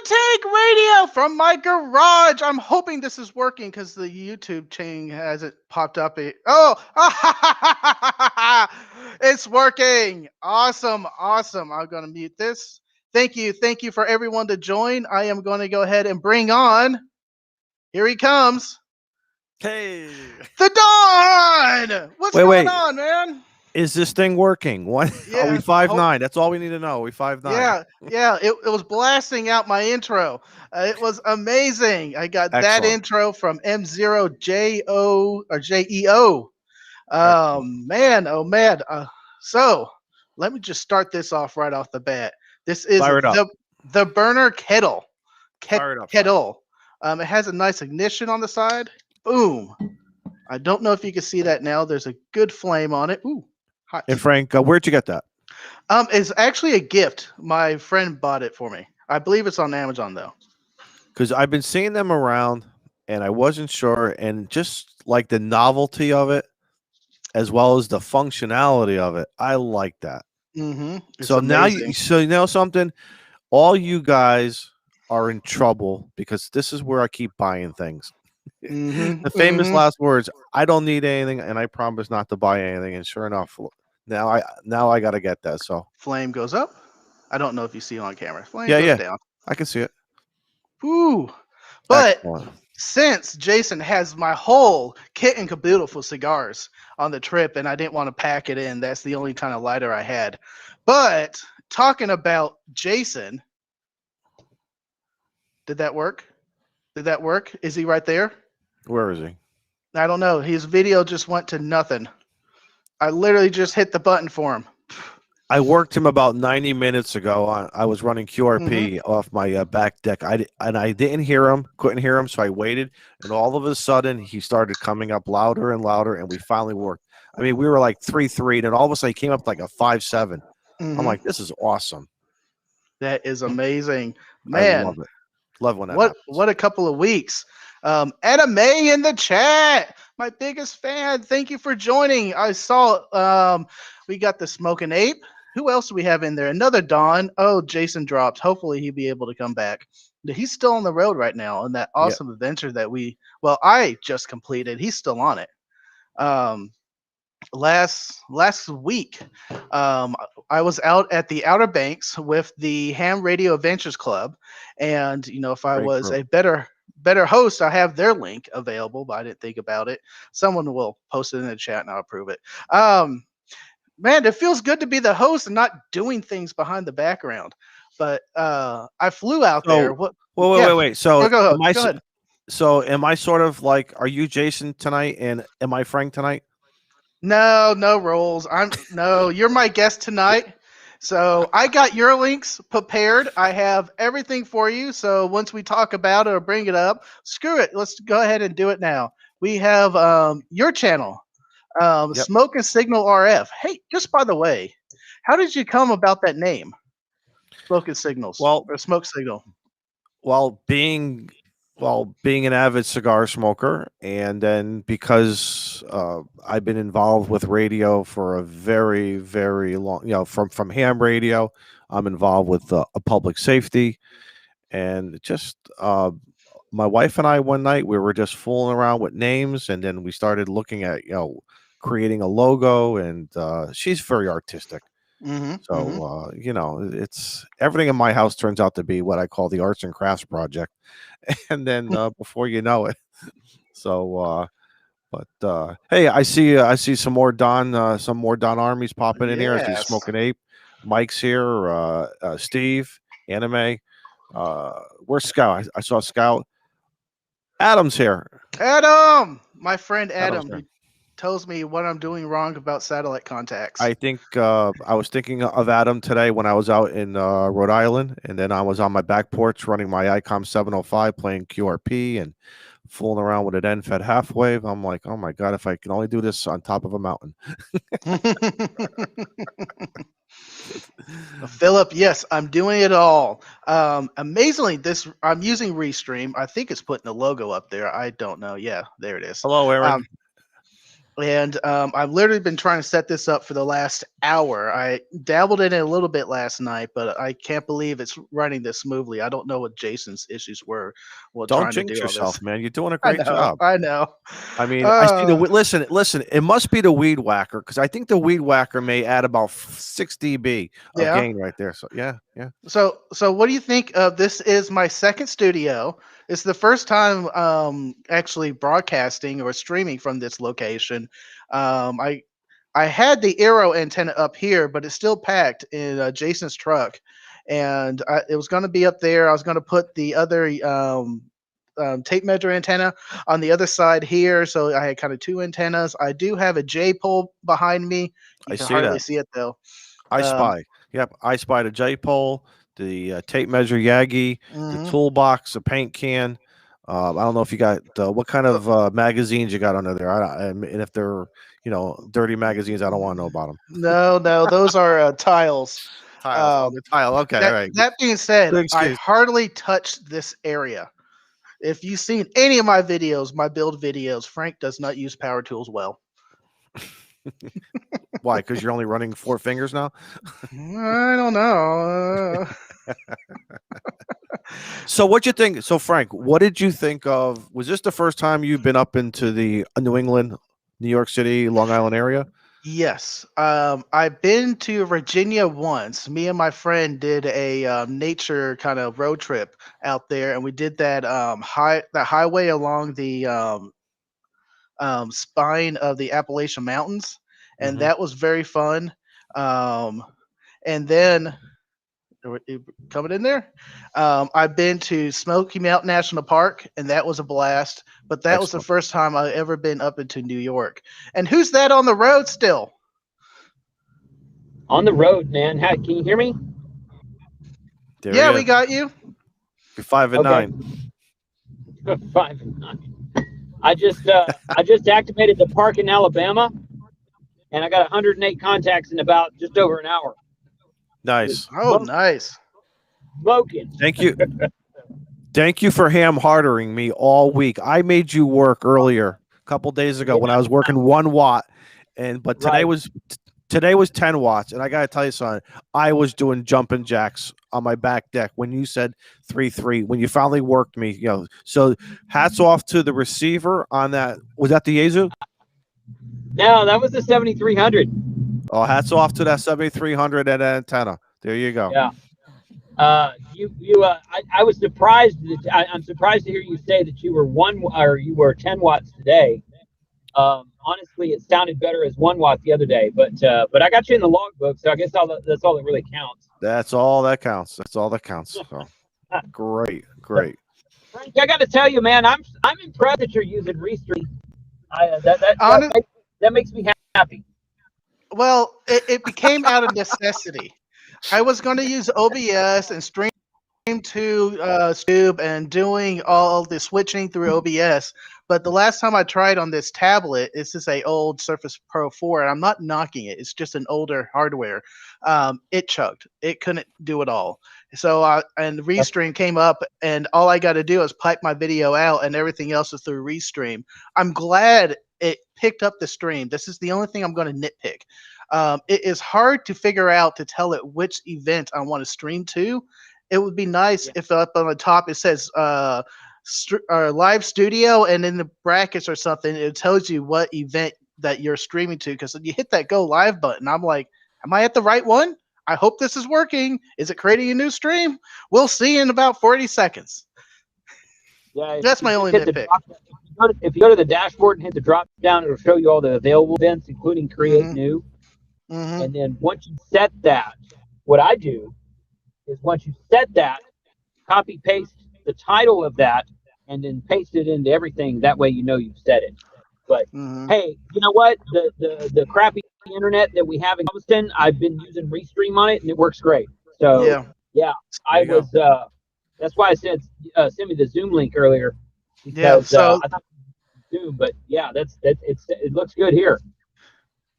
Take Radio from my garage. I'm hoping this is working because the YouTube chain hasn't popped up. Oh, it's working. Awesome. Awesome. I'm going to mute this. Thank you. Thank you for everyone to join. I am going to go ahead and bring on. Here he comes. Hey. The Don. What's going on, man? Is this thing working? What? Yeah, are we 5'9"? That's all we need to know. Are we 5'9"? Yeah. It was blasting out my intro. It was amazing. I got that intro from M0JO or JEO. Man, oh man. So let me just start this off right off the bat. This is the burner kettle. Kettle. It has a nice ignition on the side. Boom. I don't know if you can see that now. There's a good flame on it. Ooh. Hot. And Frank, where'd you get that? It's actually a gift. My friend bought it for me. I believe it's on Amazon though. Because I've been seeing them around, and I wasn't sure, and just like the novelty of it, as well as the functionality of it, I like that. Mm-hmm. So amazing. So you know something, all you guys are in trouble because this is where I keep buying things. Mm-hmm. The famous last words: "I don't need anything, and I promise not to buy anything." And sure enough, now I got to get that. So flame goes up. I don't know if you see it on camera. Flame goes down. I can see it. Ooh, but since Jason has my whole kit and caboodle for cigars on the trip, and I didn't want to pack it in, that's the only kind of lighter I had. But talking about Jason, did that work? Did that work? Is he right there? Where is he? I don't know. His video just went to nothing. I literally just hit the button for him. I worked him about 90 minutes ago. I was running QRP off my back deck. I didn't hear him, couldn't hear him, so I waited. And all of a sudden, he started coming up louder and louder, and we finally worked. I mean, we were like 3-3, and all of a sudden, he came up like a 5-7. I'm like, this is awesome. That is amazing. Man. I love it. Love when that happens. What a couple of weeks. Etta May in the chat, my biggest fan. Thank you for joining. I saw we got the Smoking Ape. Who else do we have in there? Another Don. Oh, Jason dropped. Hopefully he'll be able to come back. He's still on the road right now on that awesome adventure that I just completed. He's still on it. Last week, I was out at the Outer Banks with the Ham Radio Adventures Club, and if I was a better host, I have their link available, but I didn't think about it. Someone will post it in the chat and I'll approve it. Man, it feels good to be the host and not doing things behind the background. But I flew out there. Wait. So go ahead. So am I sort of like, are you Jason tonight and am I Frank tonight? No roles. You're my guest tonight. So I got your links prepared. I have everything for you. So once we talk about it or bring it up, screw it. Let's go ahead and do it now. We have your channel, Smoke and Signal RF. Hey, just by the way, how did you come about that name? Smoke and Signals. Or Smoke Signal. Well, being an avid cigar smoker, and then because I've been involved with radio for a very, very long, from ham radio, I'm involved with a public safety, and just my wife and I one night we were just fooling around with names, and then we started looking at creating a logo, and she's very artistic. So it's everything in my house turns out to be what I call the arts and crafts project, and then before you know it, so hey, I see some more Don armies popping in here. I see Smoking Ape, Mike's here, Steve, Anime, where's Scout? I saw Scout. Adam's here. Adam, my friend Adam. Tells me what I'm doing wrong about satellite contacts. I think I was thinking of Adam today when I was out in Rhode Island, and then I was on my back porch running my ICOM 705 playing QRP and fooling around with an end-fed half wave. I'm like, oh my God, if I can only do this on top of a mountain. Philip, yes, I'm doing it all. Amazingly, I'm using Restream. I think it's putting the logo up there. I don't know. Yeah, there it is. Hello, Aaron. And I've literally been trying to set this up for the last hour. I dabbled in it a little bit last night, but I can't believe it's running this smoothly. I don't know what Jason's issues were while Don't trying to jinx do all this. yourself, man. You're doing a I great know, job. I know. I mean, I see Uh, listen. It must be the weed whacker because I think the weed whacker may add about 6 dB of yeah. gain right there. So yeah. So what do you think of this? Is my second studio. It's the first time actually broadcasting or streaming from this location. Um, I I had the Aero antenna up here, but it's still packed in Jason's truck, and it was going to be up there. I was going to put the other tape measure antenna on the other side here, so I had kind of two antennas. I do have a J pole behind me. You I can see hardly that. see it though. I Um, spy. Yep, I spy the J pole, the tape measure Yagi, the mhm. toolbox, the paint can. I don't know if you got what kind Uh, of magazines you got under there. And if they're dirty magazines, I don't want to know about them. No, no, those are tiles. Tiles. Oh, Um, the tile. Okay, all that right. that being said, Good I excuse. hardly touched this area. If you've seen any of my videos, my build videos, Frank does not use power tools well. Why? Because you're only running 4 fingers now. I don't know. So what you think? So Frank, what did you think of? Was this the first time you've been up into the New England, New York City, Long Island area? Yes, I've been to Virginia once. Me and my friend did a nature kind of road trip out there, and we did that that highway along the spine of the Appalachian Mountains, and Hmm. that was very fun. Um, and then coming in there, I've been to Smoky Mountain National Park, and that was a blast. But that was the Excellent. first time I ever been up into New York. And who's that on the road still? On the road, man. Can you hear me? There he Yeah, is. we got you. You're 5 and 9. Okay. 5 and 9. I just activated the park in Alabama, and I got 108 contacts in about just over an hour. Nice. Oh, nice. Smoking. Thank you. Thank you for ham-hardering me all week. I made you work earlier a couple days ago when I was working 1 watt, but Right. today was 10 watts, and I gotta tell you something. I was doing jumping jacks on my back deck when you said 3.3. When you finally worked me, So hats off to the receiver on that. Was that the Yaesu? No, that was the 7300. Oh, hats off to that 7300 and antenna. There you go. Yeah. I was surprised I'm surprised to hear you say that you were 10 watts today. Honestly, it sounded better as 1 watt the other day, but I got you in the logbook, so I guess that's all that really counts. That's all that counts. That's all that counts. So great. Frank, I got to tell you, man, I'm impressed that you're using Restream. Honest, That makes me happy. well, it became out of necessity. I was going to use OBS and stream to YouTube and doing all the switching through OBS. But the last time I tried on this tablet, this is a old Surface Pro 4, and I'm not knocking it. It's just an older hardware. It chugged. It couldn't do it all. So and Restream came up, and all I got to do is pipe my video out, and everything else is through Restream. I'm glad it picked up the stream. This is the only thing I'm going to nitpick. It is hard to figure out to tell it which event I want to stream to. It would be nice if up on the top it says live studio, and in the brackets or something it tells you what event that you're streaming to. Because you hit that go live button, I'm like, am I at the right one? I hope this is working. Is it creating a new stream? We'll see in about 40 seconds. Yeah, That's my only nitpick. If you go to the dashboard and hit the drop down, it'll show you all the available events, including create new. And then once you set that, what I do is once you set that, copy paste the title of that, and then paste it into everything. That way, you've set it. But hey, you know what? The crappy internet that we have in Galveston, I've been using Restream on it, and it works great. So yeah, I was. That's why I said send me the Zoom link earlier, because I thought Zoom. But yeah, it looks good here.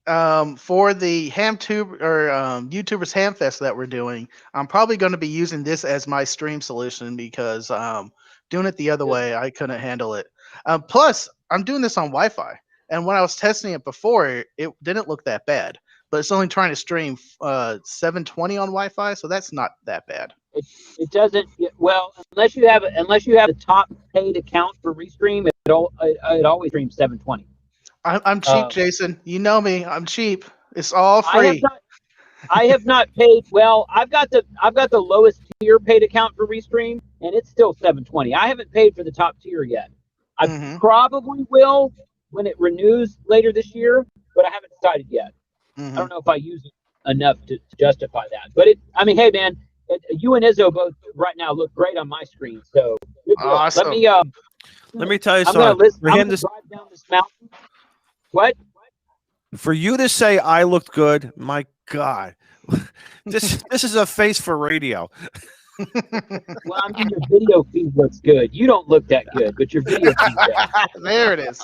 For the HamTube or YouTubers Hamfest that we're doing, I'm probably going to be using this as my stream solution because doing it the other way, I couldn't handle it. Plus, I'm doing this on Wi-Fi. And when I was testing it before, it didn't look that bad. But it's only trying to stream 720 on Wi-Fi, so that's not that bad. It doesn't. Well, unless you have the top paid account for Restream, it always streams 720. I'm cheap, Jason. You know me. I'm cheap. It's all free. I have not paid. Well, I've got the lowest tier paid account for Restream, and it's still 720. I haven't paid for the top tier yet. I probably will when it renews later this year, but I haven't decided yet. I don't know if I use it enough to justify that. But I mean, hey man, you and Izzo both right now look great on my screen. So awesome. Let me tell you something. I'm going to drive down this mountain. What? For you to say I looked good, my God, this is a face for radio. Well, I mean, your video feed looks good. You don't look that good, but your video feed does. There it is.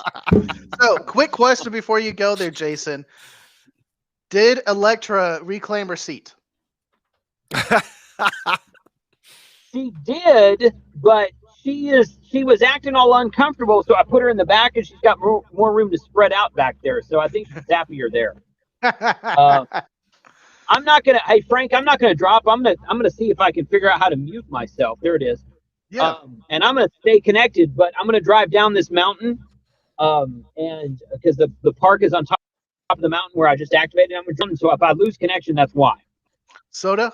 So, quick question before you go there, Jason. Did Electra reclaim her seat? She did, but she was acting all uncomfortable, so I put her in the back, and she's got more room to spread out back there. So I think she's happier there. I'm not gonna. Hey Frank, I'm not gonna drop. I'm gonna see if I can figure out how to mute myself. There it is. Yeah. And I'm gonna stay connected, but I'm gonna drive down this mountain. And because the park is on top of the mountain where I just activated, I'm gonna. So if I lose connection, that's why. Soda?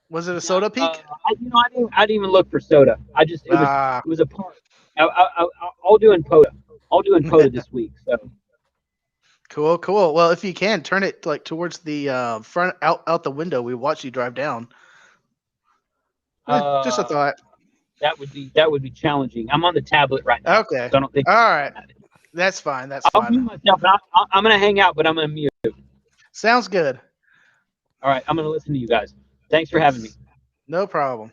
Was it a soda peak? I didn't even look for soda. It was a park. I'll do in POTA. I'll do in POTA this week. So. Cool. Well, if you can turn it like towards the front, out the window, we watch you drive down. Just a thought. That would be challenging. I'm on the tablet right now. Okay. So I don't think. All right. That's fine. I'll mute myself. I'm gonna hang out, but I'm gonna mute. Sounds good. All right. I'm gonna listen to you guys. Thanks for having me. No problem.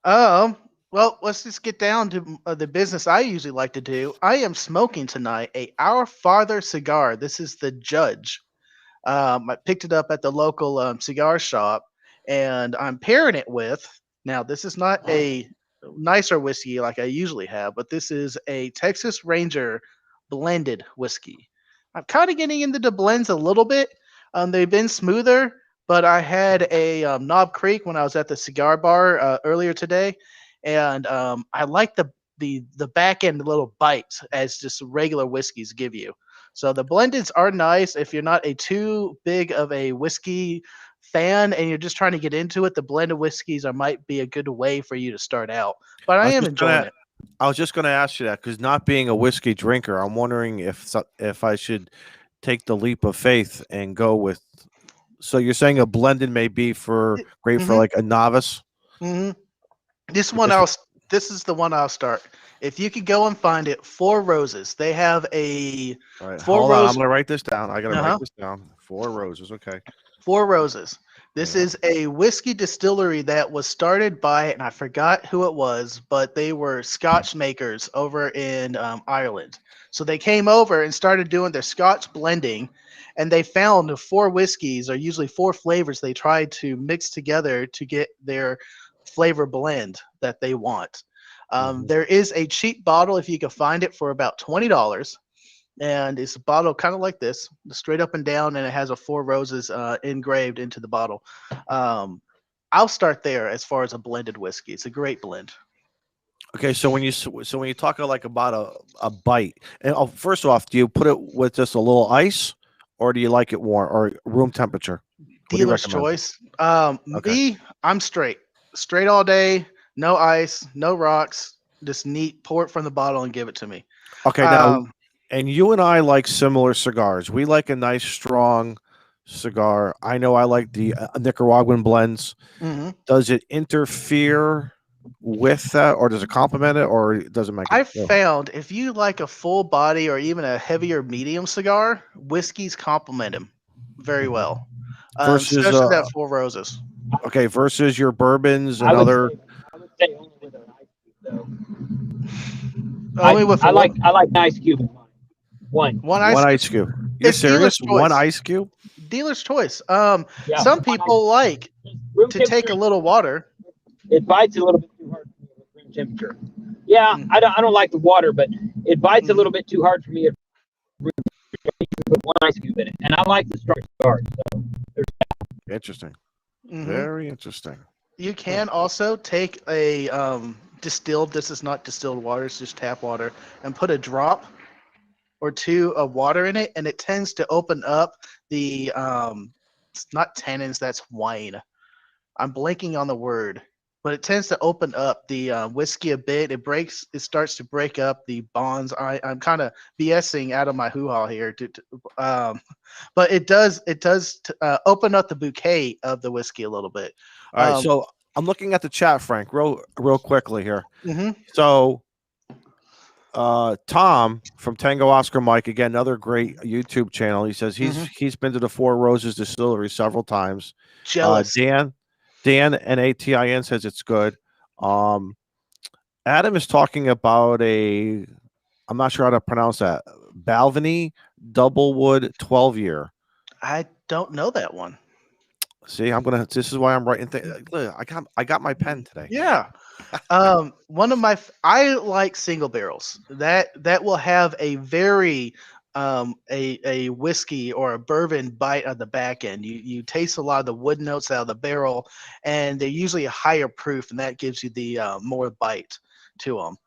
Well, let's just get down to the business I usually like to do. I am smoking tonight a Our Father cigar. This is the Judge. I picked it up at the local cigar shop, and I'm pairing it with, now this is not a nicer whiskey like I usually have, but this is a Texas Ranger blended whiskey. I'm kind of getting into the blends a little bit. They've been smoother, but I had a Knob Creek when I was at the cigar bar earlier today. And I like the back end little bites as just regular whiskeys give you. So the blendeds are nice. If you're not too big of a whiskey fan and you're just trying to get into it, the blended whiskeys might be a good way for you to start out. But I am enjoying it. I was just going to ask you that because not being a whiskey drinker, I'm wondering if I should take the leap of faith and go with. So you're saying a blended may be great for like a novice? Mm-hmm. This is the one I'll start. If you could go and find it, Four Roses. They have a All right, hold on. I'm gonna write this down. I gotta write this down. Four Roses. Okay. Four Roses. This is a whiskey distillery that was started by, and I forgot who it was, but they were Scotch makers over in Ireland. So they came over and started doing their Scotch blending, and they found the four whiskeys are usually four flavors they tried to mix together to get their flavor blend that they want. There is a cheap bottle if you can find it for about $20, and it's a bottle kind of like this, straight up and down, and it has a Four Roses engraved into the bottle. I'll start there as far as a blended whiskey. It's a great blend. Okay, so when you talk like about a bite, and first off, do you put it with just a little ice, or do you like it warm or room temperature? Dealer's choice. Me, I'm straight all day, no ice, no rocks, just neat. Pour it from the bottle and give it to me. Okay, now, and you and I like similar cigars. We like a nice strong cigar. I know I like the Nicaraguan blends. Mm-hmm. Does it interfere with that, or does it complement it, or does it make it? I've found if you like a full body or even a heavier medium cigar, whiskeys complement them very well. Versus especially that Four Roses. Okay, versus your bourbons and other. I would say only with an ice cube, though. I like an ice cube. One ice cube. You're serious? One ice cube? Dealer's choice. Some people like to take a little water. It bites a little bit too hard for room temperature. Yeah, I don't like the water, but It bites a little bit too hard for me. It really put one ice cube in it, and I like the strong cigars. So interesting, very interesting. You can also take a distilled. This is not distilled water; it's just tap water, and put a drop or two of water in it, and it tends to open up the it's not tannins. That's wine. I'm blanking on the word, but it tends to open up the whiskey a bit. It starts to break up the bonds. I'm kind of BSing out of my hoo-ha here, but it does open up the bouquet of the whiskey a little bit. All right, so I'm looking at the chat, Frank, real quickly here. Mm-hmm. So, Tom from Tango Oscar Mike, again, another great YouTube channel. He says he's been to the Four Roses Distillery several times. Jealous. Dan and ATIN says it's good. Adam is talking about I'm not sure how to pronounce that, Balvenie Doublewood 12-year. I don't know that one. See, this is why I'm writing things. I got my pen today. Yeah. I like single barrels that will have a very a whiskey or a bourbon bite on the back end. You taste a lot of the wood notes out of the barrel, and they're usually a higher proof, and that gives you the more bite to them.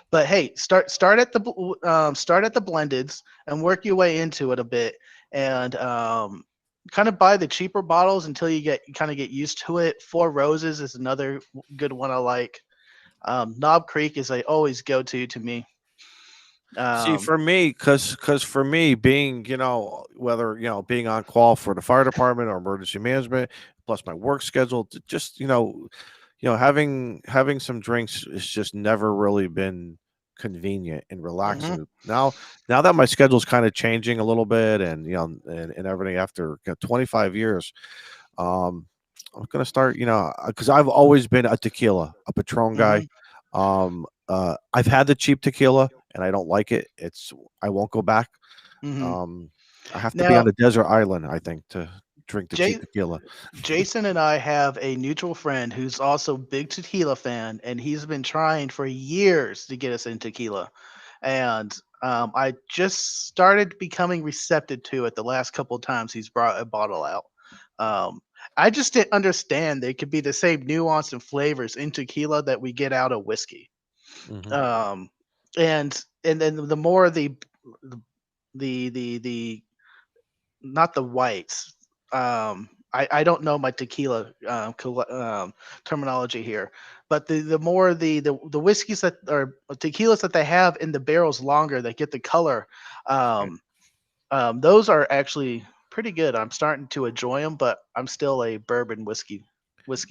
But hey, start at the blendeds and work your way into it a bit, and kind of buy the cheaper bottles until you get used to it. Four Roses is another good one I like. Knob Creek is always go to me. See, for me, because for me, being whether being on call for the fire department or emergency management, plus my work schedule, just having some drinks has just never really been convenient and relaxing. Now that my schedule's kind of changing a little bit, and and everything after 25 years, I'm gonna start, because I've always been a tequila, a Patron guy. I've had the cheap tequila and I don't like it. I won't go back. I have to be on a desert island, I think, to drink the cheap tequila. Jason and I have a mutual friend who's also a big tequila fan, and he's been trying for years to get us into tequila. And I just started becoming receptive to it the last couple of times he's brought a bottle out. I just didn't understand there could be the same nuance and flavors in tequila that we get out of whiskey. And then the more the not the whites. I don't know my tequila terminology here, but the more the whiskeys that are tequilas that they have in the barrels longer, that get the color. Those are actually pretty good. I'm starting to enjoy them, but I'm still a bourbon whiskey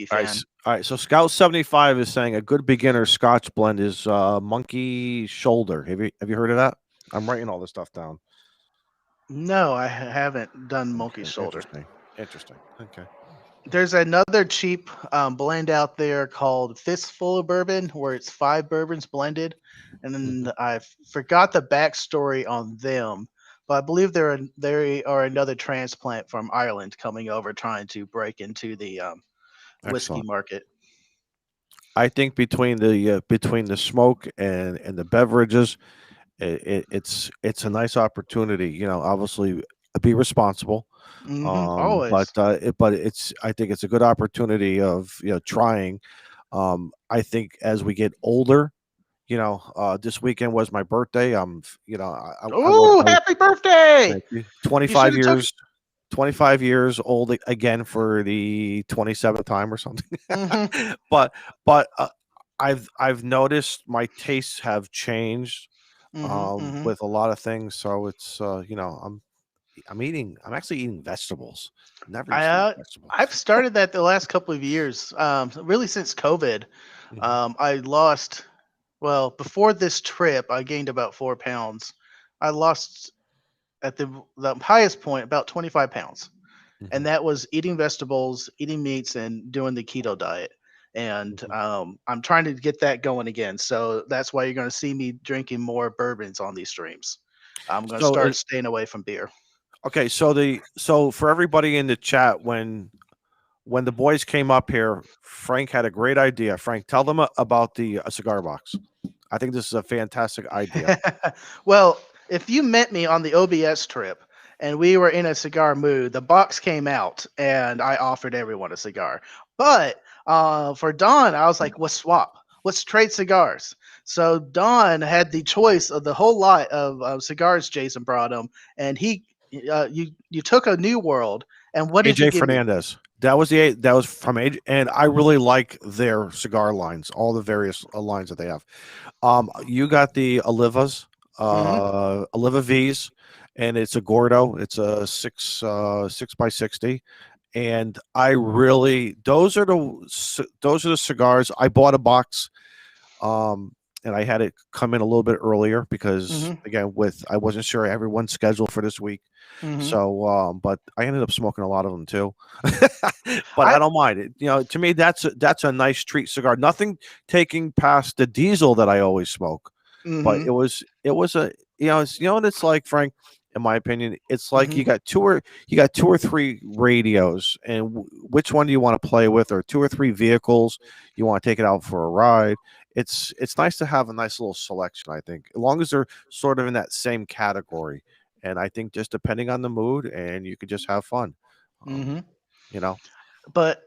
fan. All right. So Scout 75 is saying a good beginner Scotch blend is Monkey Shoulder. Have you heard of that? I'm writing all this stuff down. No, I haven't done Monkey Shoulder. Interesting. Okay. There's another cheap blend out there called Fistful of Bourbon, where it's 5 bourbons blended, and then I forgot the backstory on them. But I believe they are another transplant from Ireland coming over trying to break into the whiskey market. I think between the smoke and the beverages, it's a nice opportunity. Obviously, be responsible. Always. But I think it's a good opportunity of trying. I think as we get older, this weekend was my birthday. Happy birthday! 25 years. 25 years old again for the 27th time or something. But I've noticed my tastes have changed with a lot of things. So it's I'm actually eating vegetables. Never used to eat vegetables. I've started that the last couple of years. Really since COVID. I lost, before this trip, I gained about 4 pounds. I lost at the highest point about 25 pounds. And that was eating vegetables, eating meats, and doing the keto diet. And I'm trying to get that going again. So that's why you're going to see me drinking more bourbons on these streams. I'm going to start staying away from beer. Okay, so for everybody in the chat, when the boys came up here, Frank had a great idea. Frank, tell them about the cigar box. I think this is a fantastic idea. Well, if you met me on the OBS trip and we were in a cigar mood, the box came out and I offered everyone a cigar. But for Don, I was like, let's swap. Let's trade cigars. So Don had the choice of the whole lot of cigars Jason brought him, and you took a New World. And what did you AJ give me? Fernandez. That was from AJ, and I really like their cigar lines, all the various lines that they have. You got the Olivas, Oliva V's, and it's a Gordo. It's a 6x60, and I really those are the cigars. I bought a box, and I had it come in a little bit earlier because again, I wasn't sure everyone's schedule for this week. So, but I ended up smoking a lot of them too. But I don't mind it. To me, that's a nice treat cigar. Nothing taking past the Diesel that I always smoke. But it was a what it's like, Frank. In my opinion, it's like you got two or three radios, and which one do you want to play with, or two or three vehicles you want to take it out for a ride. It's nice to have a nice little selection. I think, as long as they're sort of in that same category. And I think just depending on the mood, and you could just have fun, But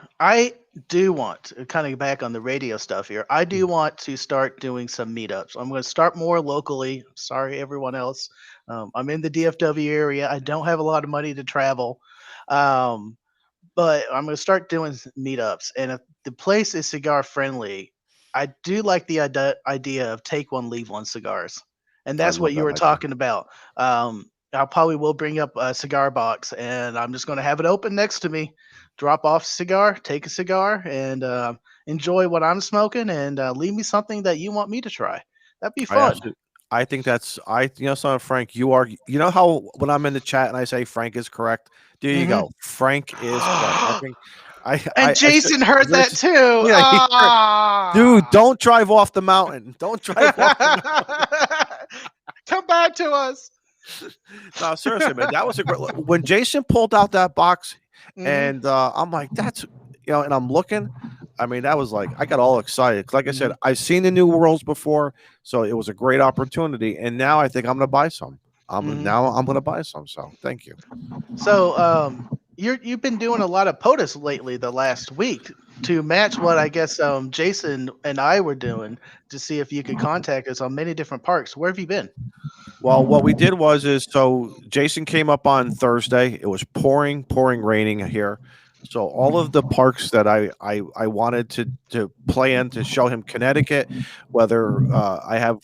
I do want to kind of back on the radio stuff here. I do want to start doing some meetups. I'm going to start more locally. Sorry, everyone else. I'm in the DFW area. I don't have a lot of money to travel. But I'm going to start doing meetups. And if the place is cigar friendly, I do like the idea of take one, leave one cigars. And that's what you were talking about. I probably will bring up a cigar box, and I'm just going to have it open next to me. Drop off a cigar, take a cigar, and enjoy what I'm smoking, and leave me something that you want me to try. That'd be fun. I think something, Frank. How when I'm in the chat and I say Frank is correct, there you go. Frank is correct. Jason heard that too. Yeah, dude, don't drive off the mountain. Don't drive off the mountain. Come back to us. No, seriously, man, that was a great. When Jason pulled out that box, and I'm like, that's and I'm looking. I mean, that was like I got all excited. Like I said, I've seen the New Worlds before, so it was a great opportunity. And now I think I'm going to buy some. I'm going to buy some. So thank you. So you've been doing a lot of POTUS lately the last week to match what I guess Jason and I were doing to see if you could contact us on many different parks. Where have you been? Well, what we did so Jason came up on Thursday. It was pouring, raining here. So all of the parks that I wanted to play in to show him Connecticut, whether I have,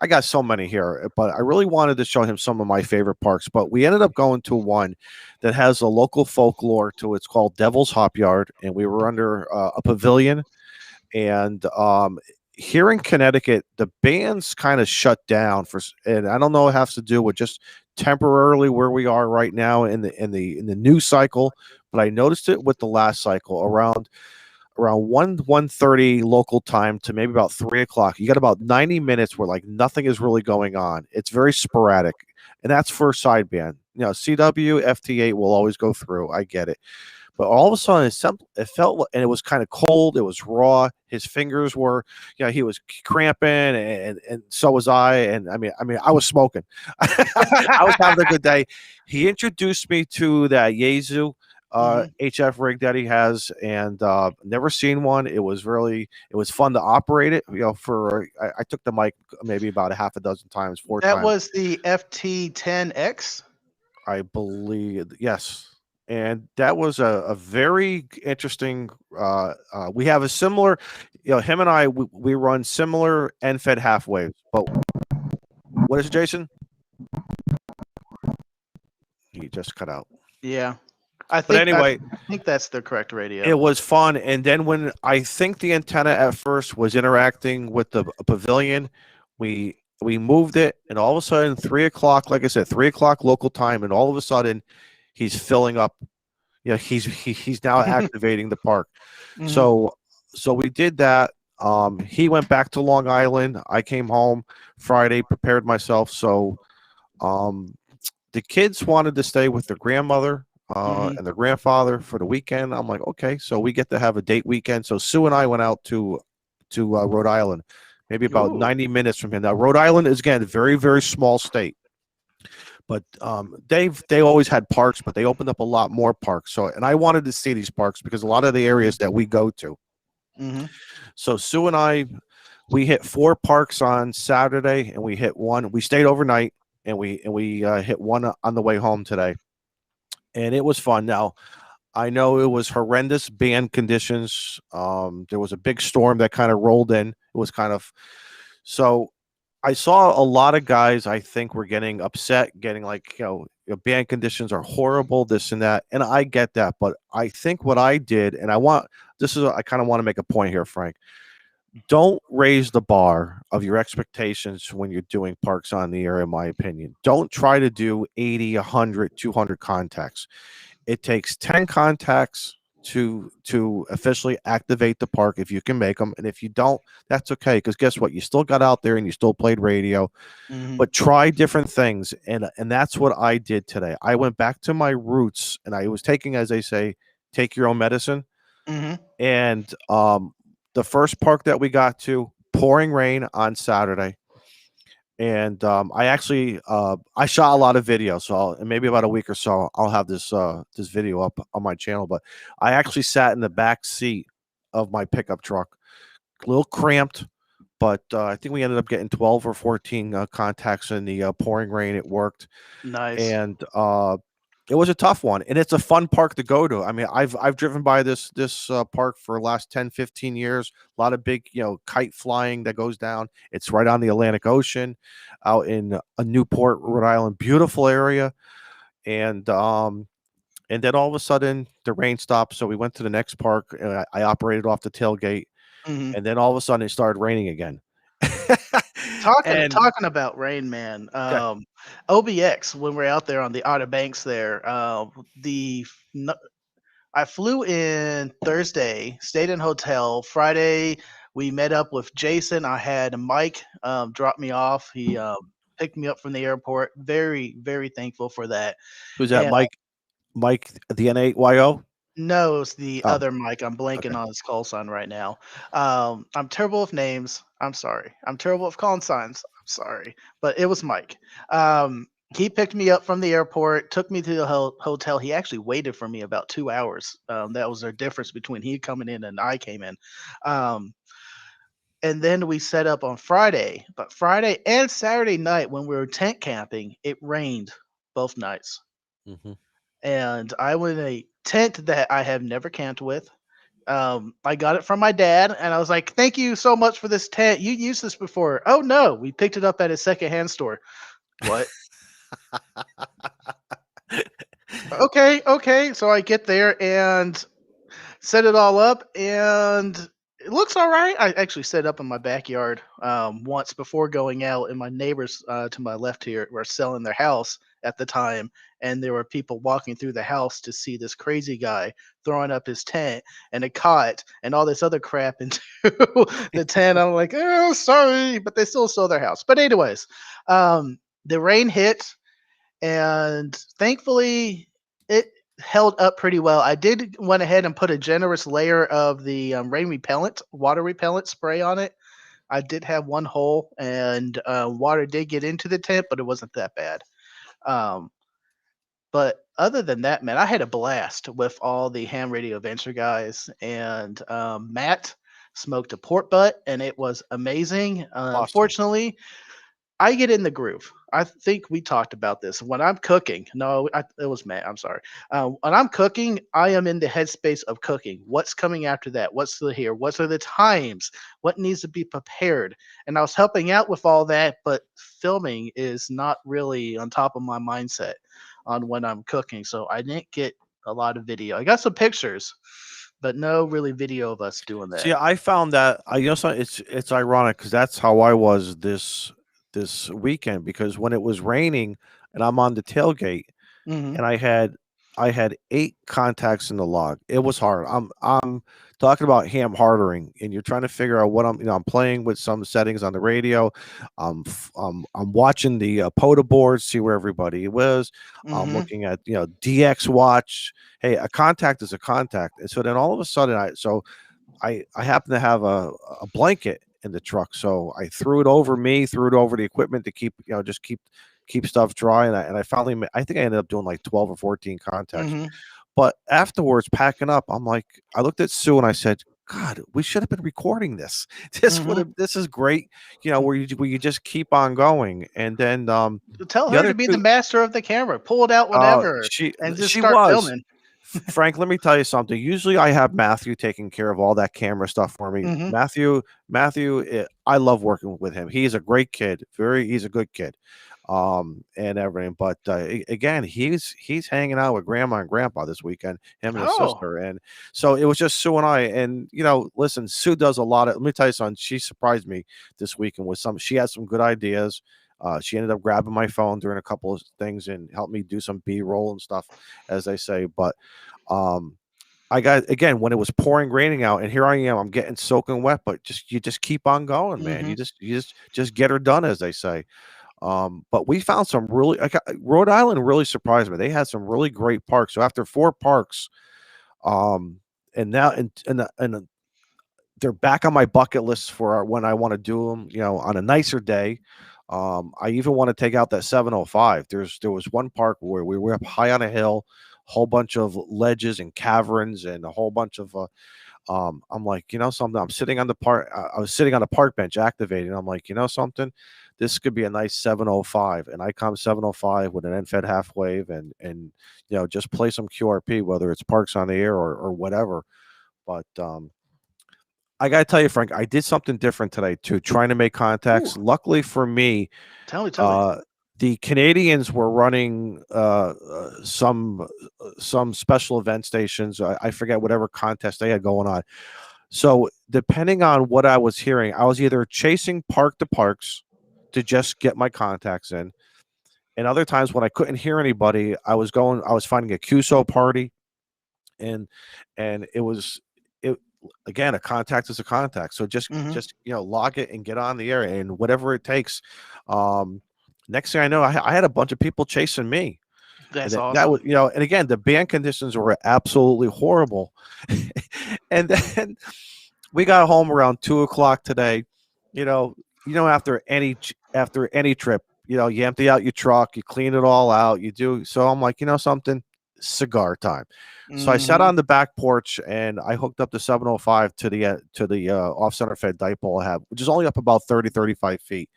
I got so many here, but I really wanted to show him some of my favorite parks. But we ended up going to one that has a local folklore to it. It's called Devil's Hop Yard, and we were under a pavilion. And here in Connecticut, the bands kind of shut down and I don't know, it has to do with just temporarily where we are right now in the new cycle. But I noticed it with the last cycle around 1:30 local time to maybe about 3:00. You got about 90 minutes where like nothing is really going on. It's very sporadic, and that's for a side band. CW, FT8 will always go through. I get it. But all of a sudden, it felt, and it was kind of cold. It was raw. His fingers were, he was cramping, and so was I. And I mean, I was smoking. I was having a good day. He introduced me to that Yaesu HF rig that he has, and never seen one. It was fun to operate it. I took the mic maybe about a half a dozen times. That was the FT10X, I believe. Yes. And that was a very interesting. We have a similar, him and I, we run similar end-fed half waves. But what is it, Jason? He just cut out. Yeah, I think that's the correct radio. It was fun, and then when I think the antenna at first was interacting with the pavilion, we moved it, and all of a sudden 3:00, like I said, 3:00 local time, and all of a sudden he's filling up. He's now activating the park. So we did that. He went back to Long Island. I came home Friday, prepared myself. So the kids wanted to stay with their grandmother and their grandfather for the weekend. I'm like, okay, so we get to have a date weekend. So Sue and I went out to Rhode Island maybe about 90 minutes from here. Now, Rhode Island is, again, a very, very small state. But they always had parks, but they opened up a lot more parks. So, and I wanted to see these parks because a lot of the areas that we go to. Mm-hmm. So Sue and I, we hit 4 parks on Saturday, and we hit one. We stayed overnight, and we hit one on the way home today, and it was fun. Now, I know it was horrendous band conditions. There was a big storm that kind of rolled in. It was kind of so. I saw a lot of guys, I think, were getting upset, getting like, band conditions are horrible, this and that. And I get that. But I think what I did, and I kind of want to make a point here, Frank. Don't raise the bar of your expectations when you're doing parks on the air, in my opinion. Don't try to do 80, 100, 200 contacts. It takes 10 contacts to officially activate the park if you can make them, and if you don't, that's okay, because guess what, you still got out there and you still played radio. But try different things, and that's what I did today. I went back to my roots, and I was taking, as they say, take your own medicine. And the first park that we got to, pouring rain on Saturday. And I actually I shot a lot of video, so in maybe about a week or so I'll have this video up on my channel. But I actually sat in the back seat of my pickup truck, a little cramped, but I think we ended up getting 12 or 14 contacts in the pouring rain. It worked. Nice. And it was a tough one, and it's a fun park to go to. I mean, I've driven by this park for the last 10, 15 years. A lot of big, kite flying that goes down. It's right on the Atlantic Ocean, out in Newport, Rhode Island. Beautiful area. And then all of a sudden the rain stopped, so we went to the next park, and I operated off the tailgate. And then all of a sudden it started raining again. Talking about rain, man. OBX, when we're out there on the Outer Banks there, I flew in Thursday, stayed in hotel. Friday, we met up with Jason. I had Mike drop me off. He picked me up from the airport. Very, very thankful for that. Who's that, Mike? Mike, the N8YO? No, it's the other Mike. I'm blanking on his call sign right now. I'm terrible with names. I'm sorry. I'm terrible with calling signs. I'm sorry. But it was Mike. He picked me up from the airport, took me to the hotel. He actually waited for me about 2 hours. That was the difference between he coming in and I came in. And then we set up on Friday. But Friday and Saturday night, when we were tent camping, it rained both nights. And I went in a tent that I have never camped with. I got it from my dad, and I was like, "Thank you so much for this tent. You used this before." "Oh no, we picked it up at a secondhand store." "What?" Okay. So I get there and set it all up, and it looks all right. I actually set it up in my backyard once before going out, and my neighbors to my left here were selling their house at the time, and there were people walking through the house to see this crazy guy throwing up his tent and a cot and all this other crap into the tent. I'm like, "Oh, sorry," but they still sold their house. But anyways, the rain hit, and thankfully it held up pretty well. I did went ahead and put a generous layer of the water repellent spray on it. I did have one hole, and water did get into the tent, but it wasn't that bad. But other than that, man, I had a blast with all the ham radio adventure guys, and Matt smoked a pork butt, and it was amazing. Awesome. Unfortunately, I get in the groove. I think we talked about this. When I'm cooking, it was Matt. I'm sorry. When I'm cooking, I am in the headspace of cooking. What's coming after that? What's here? What are the times? What needs to be prepared? And I was helping out with all that, but filming is not really on top of my mindset on when I'm cooking. So I didn't get a lot of video. I got some pictures, but no really video of us doing that. See, I found that it's ironic because that's how I was this weekend, because when it was raining and I'm on the tailgate and I had 8 contacts in the log, it was hard. I'm talking about ham hardering, and you're trying to figure out what I'm playing with some settings on the radio. I'm watching the POTA board, see where everybody was. I'm looking at DX watch. Hey, a contact is a contact. And so then all of a sudden I happen to have a blanket, in the truck. So I threw it over the equipment to keep, just keep stuff dry. And I finally, I think I ended up doing like 12 or 14 contacts. Mm-hmm. But afterwards, packing up, I'm like, I looked at Sue and I said, God, we should have been recording this. This is great. Where you just keep on going. And then tell her to be the master of the camera. Pull it out whenever and just start filming. Frank, let me tell you something. Usually I have Matthew taking care of all that camera stuff for me. Mm-hmm. Matthew, I love working with him. He's a great kid. He's a good kid. And everything. But again, he's hanging out with grandma and grandpa this weekend, him and his sister. And so it was just Sue and I. And listen, Sue does a lot of, let me tell you something, she surprised me this weekend with she had some good ideas. She ended up grabbing my phone during a couple of things and helped me do some B-roll and stuff, as they say. But I got, again, when it was raining out, and here I am, I'm getting soaking wet, but you just keep on going, man. Mm-hmm. You just get her done, as they say. But we found some really, Rhode Island really surprised me. They had some really great parks. So after 4 parks, and now and they're back on my bucket list for when I want to do them, on a nicer day. I even want to take out that 705. There was one park where we were up high on a hill, whole bunch of ledges and caverns and a whole bunch of I'm like, something, I'm sitting on the park. I was sitting on a park bench activating. I'm like, something, this could be a nice 705. And I come 705 with an end-fed half wave and just play some QRP, whether it's Parks on the Air or whatever. But I got to tell you, Frank, I did something different today too, trying to make contacts. Ooh. Luckily for me, tell me. The Canadians were running some special event stations. I forget whatever contest they had going on. So depending on what I was hearing, I was either chasing park to parks to just get my contacts in. And other times when I couldn't hear anybody, I was finding a QSO party. And again, a contact is a contact. So just log it and get on the air and whatever it takes. Next thing I know, I had a bunch of people chasing me. That's awesome. That was, and again, the band conditions were absolutely horrible. And then we got home around 2:00 today. After any trip, you empty out your truck, you clean it all out, you do. So I'm like, something, cigar time. So I sat on the back porch and I hooked up the 705 to the off center fed dipole I have, which is only up about 35 feet.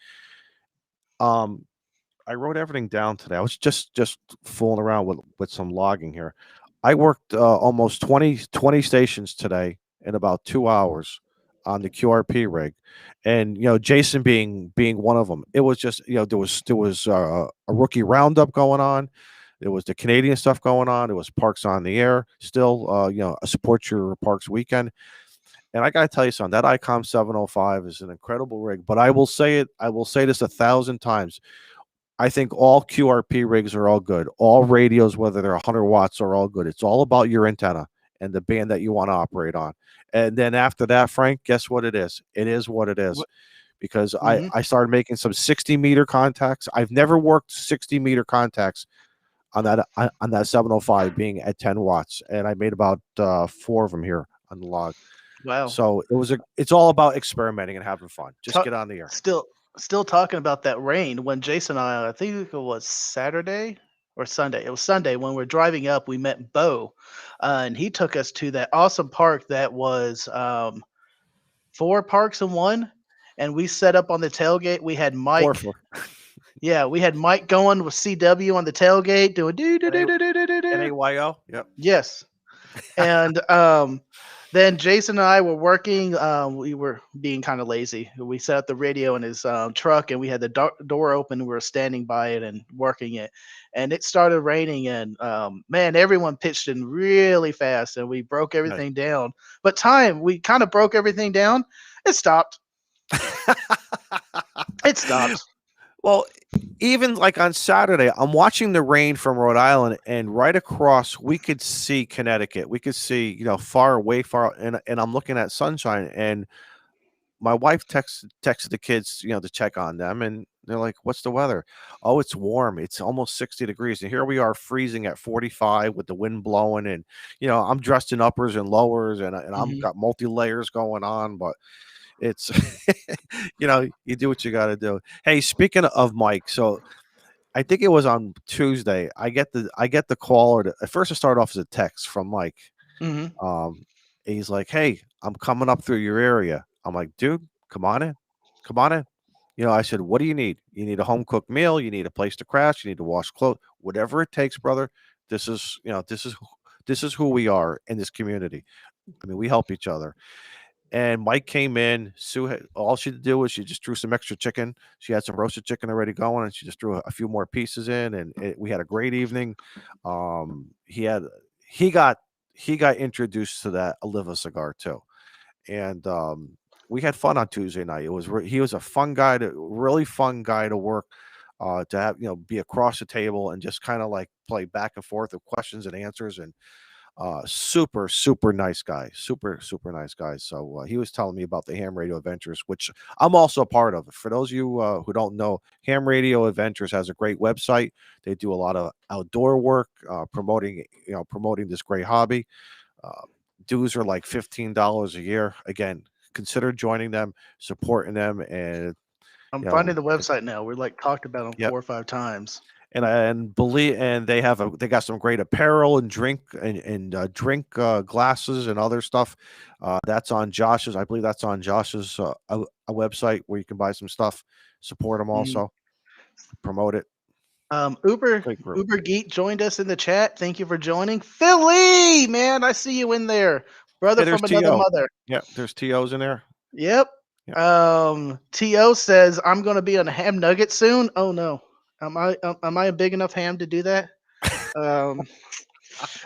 I wrote everything down today. I was just fooling around with some logging here. I worked almost 20 stations today in about 2 hours on the QRP rig, and Jason being one of them. It was just there was a rookie roundup going on. There was the Canadian stuff going on. It was Parks on the Air still. A Support Your Parks weekend. And I got to tell you something, that ICOM 705 is an incredible rig. But I will say this 1,000 times. I think all QRP rigs are all good. All radios, whether they're 100 watts, are all good. It's all about your antenna and the band that you want to operate on. And then after that, Frank, guess what it is? It is what it is. Because I started making some 60-meter contacts. I've never worked 60-meter contacts on that 705 being at 10 watts. And I made about 4 of them here on the log. Wow. So it's all about experimenting and having fun. Just get on the air. Still talking about that rain, when Jason and I think it was Saturday or Sunday. It was Sunday when we were driving up, we met Bo, and he took us to that awesome park that was 4 parks in one. And we set up on the tailgate. We had Mike. Yeah, we had Mike going with CW on the tailgate doing NAYO. Yep. Yes. And then Jason and I were working. We were being kind of lazy. We set up the radio in his truck, and we had the door open. We were standing by it and working it. And it started raining, and man, everyone pitched in really fast, and we broke everything down. But we kind of broke everything down. It stopped. It stopped. Well, even like on Saturday, I'm watching the rain from Rhode Island, and right across we could see Connecticut. We could see, far away, and I'm looking at sunshine. And my wife texted the kids, to check on them, and they're like, "What's the weather?" "Oh, it's warm. It's almost 60 degrees." And here we are freezing at 45 with the wind blowing, and I'm dressed in uppers and lowers, and I've got multi layers going on, but it's you do what you got to do. Hey, speaking of Mike, so I think it was on Tuesday. I get the call, or at first it started off as a text from Mike. Mm-hmm. He's like, "Hey, I'm coming up through your area." I'm like, "Dude, come on in, come on in." I said, "What do you need? You need a home cooked meal. You need a place to crash. You need to wash clothes. Whatever it takes, brother. This is who we are in this community. I mean, we help each other." And Mike came in. Sue had, all she had to do was she just drew some extra chicken. She had some roasted chicken already going, and she just threw a few more pieces in, and we had a great evening. He got introduced to that Oliva cigar too, and we had fun on Tuesday night. He was a really fun guy to work. To have be across the table and just kind of like play back and forth with questions and answers, and super nice guy, super nice guy. So he was telling me about the Ham Radio Adventures, which I'm also a part of. For those of you who don't know, Ham Radio Adventures has a great website. They do a lot of outdoor work, promoting this great hobby. Dues are like $15 a year. Again, consider joining them, supporting them, and I'm finding the website now. We're like talked about them 4 or 5 times. And they got some great apparel and drink glasses and other stuff. That's on Josh's. I believe that's on Josh's a website where you can buy some stuff. Support them also. Promote it. Uber Geek joined us in the chat. Thank you for joining. Philly, man, I see you in there. Brother from another mother. Yeah, there's TOs in there. Yep. TO says, I'm going to be on a ham nugget soon. Oh, no. Am I a big enough ham to do that?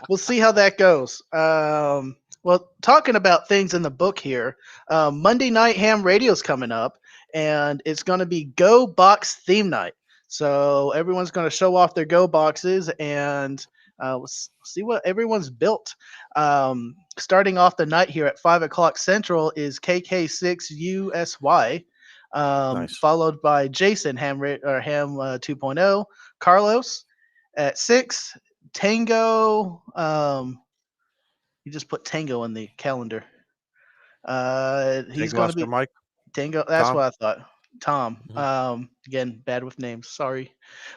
We'll see how that goes. Well, talking about things in the book here, Monday night ham radio's coming up, and it's going to be Go Box theme night. So everyone's going to show off their Go boxes and see what everyone's built. Starting off the night here at 5:00 Central is KK6USY. Nice. Followed by Jason Ham 2.0, Carlos at 6, Tango. You just put Tango in the calendar. He's going to be Mike. Tango. That's Tom. What I thought. Tom. Mm-hmm. Again, bad with names. Sorry.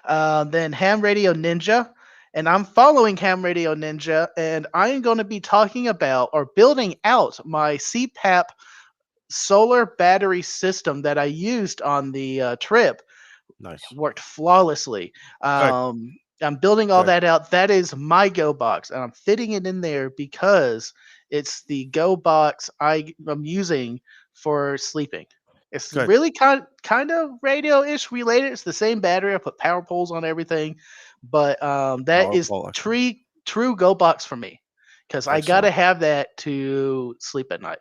Then Ham Radio Ninja, and I'm following Ham Radio Ninja, and I'm going to be talking about or building out my CPAP solar battery system that I used on the trip. Nice. Worked flawlessly. I'm building all that out. That is my Go box, and I'm fitting it in there because it's the Go box I'm using for sleeping. It's really kind of radio-ish related. It's the same battery. I put power poles on everything, but that is true Go box for me because I got to have that to sleep at night.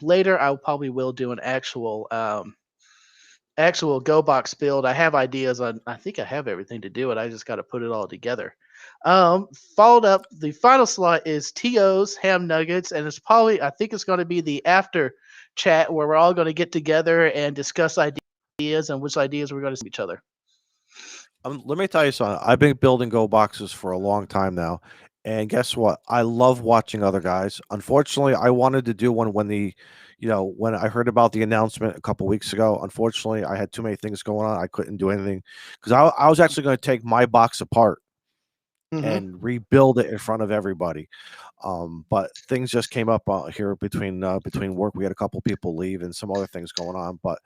Later I probably will do an actual Go box build. I have ideas on. I think I have everything to do it. I just got to put it all together. Followed up, the final slot is TO's Ham Nuggets, and I think it's going to be the after chat where we're all going to get together and discuss ideas and which ideas we're going to see each other. Let me tell you something. I've been building Go boxes for a long time now. And guess what? I love watching other guys. Unfortunately, I wanted to do one when when I heard about the announcement a couple weeks ago. Unfortunately, I had too many things going on. I couldn't do anything because I was actually going to take my box apart and rebuild it in front of everybody. But things just came up here between work. We had a couple people leave and some other things going on. But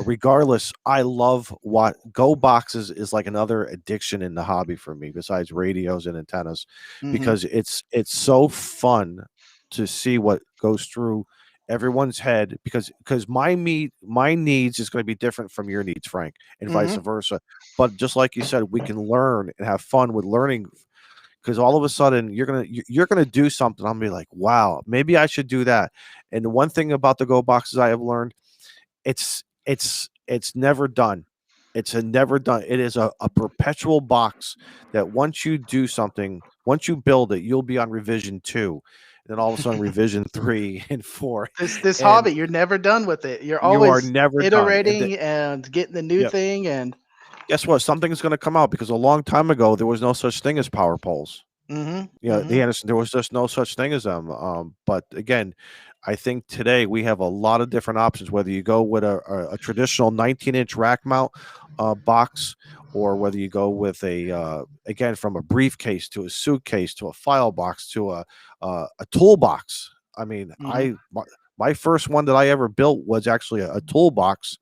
regardless, I love what Go boxes is like another addiction in the hobby for me besides radios and antennas, because it's so fun to see what goes through everyone's head because my needs is going to be different from your needs, Frank, and vice versa. But just like you said, we can learn and have fun with learning because all of a sudden you're gonna do something. I'm gonna be like, wow, maybe I should do that. And the one thing about the Go boxes I have learned, it's never done. It's a never done. It is a perpetual box that once you do something, once you build it, you'll be on revision 2. And then all of a sudden revision 3 and 4. This hobby, you're never done with it. You are never iterating and getting the new thing. And guess what? Something's going to come out because a long time ago, there was no such thing as power poles. The Anderson, there was just no such thing as them. But again, I think today we have a lot of different options, whether you go with a traditional 19-inch rack mount box, or whether you go with again, from a briefcase to a suitcase to a file box to a toolbox. I mean, my first one that I ever built was actually a toolbox,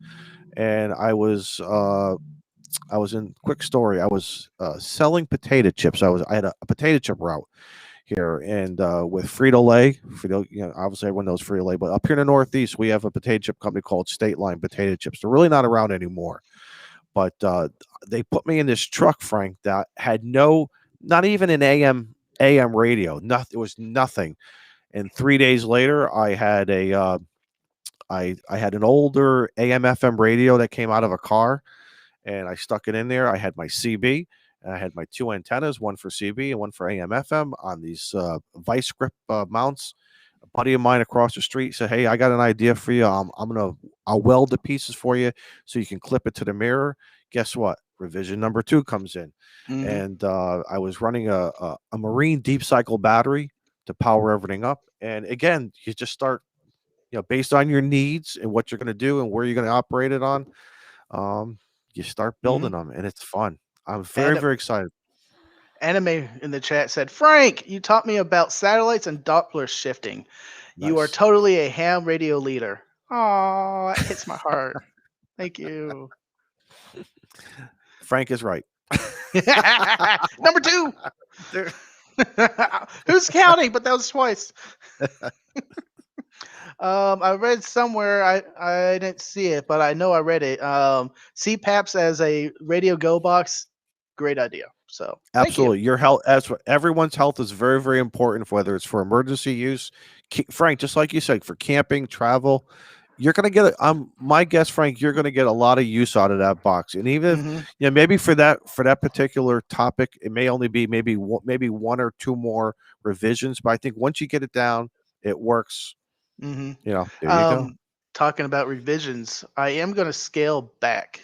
and I was in, quick story, I was selling potato chips. I had a potato chip route here, and with Frito-Lay, obviously everyone knows Frito-Lay, but up here in the Northeast, we have a potato chip company called State Line Potato Chips. They're really not around anymore, but they put me in this truck, Frank, that had not even an AM radio. Nothing. It was nothing. And 3 days later, I had I had an older AM FM radio that came out of a car, and I stuck it in there. I had my CB, and I had my two antennas, one for CB and one for AM FM, on these vice grip mounts. A buddy of mine across the street said, "Hey, I got an idea for you. I'll weld the pieces for you so you can clip it to the mirror." Guess what? Revision number 2 comes in, and I was running a marine deep cycle battery to power everything up. And again, you just start, based on your needs and what you're going to do and where you're going to operate it on. You start building them, and it's fun. I'm very, very excited. Anime in the chat said, "Frank, you taught me about satellites and Doppler shifting. Nice. You are totally a ham radio leader." Oh, that hits my heart. Thank you. Frank is right. Number 2. Who's counting? But that was twice. I read somewhere, I didn't see it, but I know I read it. CPAPs as a radio go box, great idea. So absolutely, your health, everyone's health is very, very important, whether it's for emergency use. Frank, just like you said, for camping, travel, you're going to get my guess, Frank, you're going to get a lot of use out of that box. And even if, maybe for that particular topic, it may only be maybe one or two more revisions, but I think once you get it down, it works. There you go. Talking about revisions, I am going to scale back.